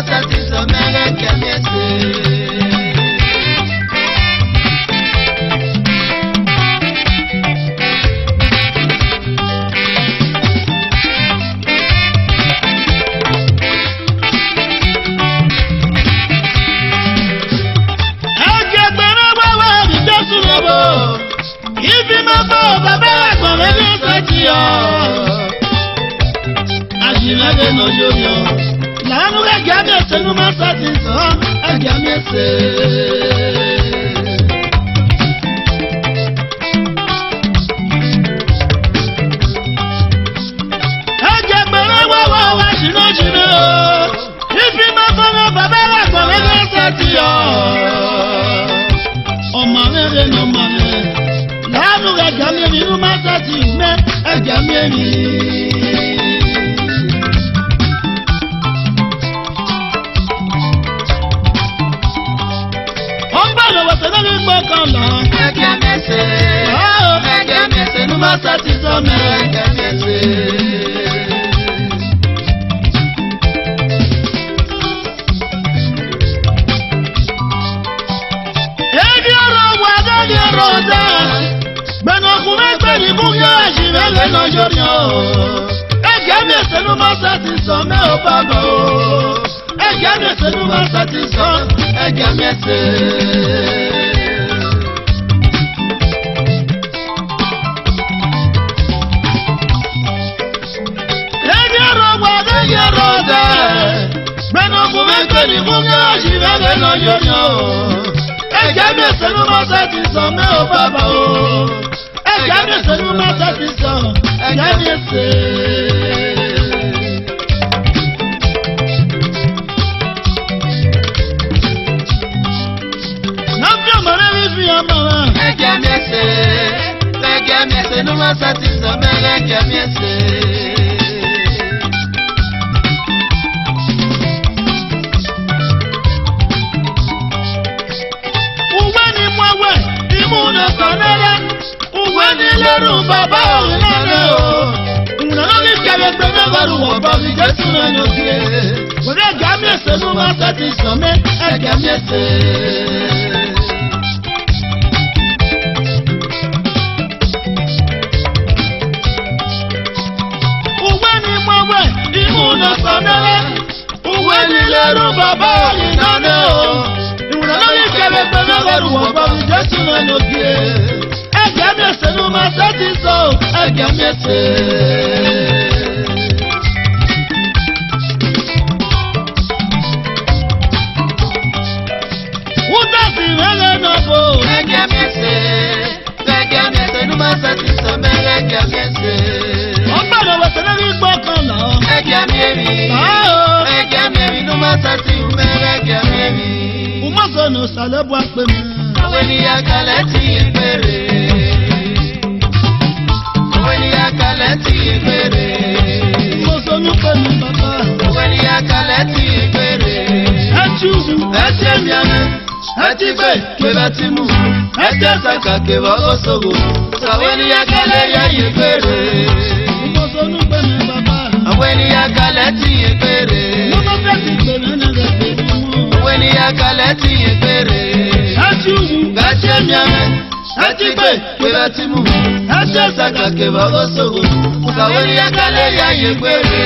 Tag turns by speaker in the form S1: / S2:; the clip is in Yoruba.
S1: satisfa mele kamiese. Lanu agami ese no ma satisfa agami ese. Ajagbere wa jino jino. Ifi ma fọwọ́ bàbá wa gbọ̀rọ̀ ní sẹ́tì yọ. Ọmọ rere ni ọmọ rẹ̀. Lanu agami mi no ma satisfa agami mi. Agamiese no ma satisfa mele agamiese. Egioro wada gioroza, beno kume peli buya jivele no jorio. Agamiese no ma satisfa me obaba o. Agamiese no ma satisfa agamiese. Ni bunga jivele no yoyo. Agamiese no ma satisfa me o baba o. Agamiese no ma satisfa agamiese. Napia mare vi amara. Agamiese no ma satisfa me agamiese. Baba olale o, unani kele gbẹdẹ baru wọn bá mi Jésù náà ní òkè. Wọ́n agamiese no ma satisfa me agamiese. Uwe ni mọ̀wé ìmúna sọ̀nẹ́lẹ̀, uwe ni lẹ́rù bàbá olale o, unani kele gbẹdẹ baru wọn bá mi Jésù náà ní òkè. Agamiese no ma satisfa agamiese. Uta si mele no bo. Agamiese no ma satisfa mele agamiese. Ọgbọ́dọ̀ wọ̀sẹ̀ lórí gbọ́kàn lọ. Agamiese no ma satisfa mele agamiese. Umosono salebu akpe mi. Awe ni akalẹ̀ ti ìgbèrè. Kaleti ìgbèrè. Mo sọnù pẹ̀lú bàbá. Òwe ni akaleti ìgbèrè. Ẹ túbú. Ẹ ṣe miame. Ẹ ti gbé kébà ti mú. Ẹ jẹ́ sàkà kébà ó sọ̀rọ̀. Òwe ni akalẹ̀ yẹ ìgbèrè. Mo sọnù pẹ̀lú bàbá. Òwe ni akaleti ìgbèrè. Mo bá fẹ́ ti gbèrè nígbà tó mú. Òwe ni akaleti ìgbèrè. Ẹ túbú. Ẹ ṣe miame. Ẹ ti gbé kébà ti mú. Ẹ jẹ́ sàkà kébà ó sọ̀rọ̀. Òwe ni akalẹ̀ yẹ ìgbèrè.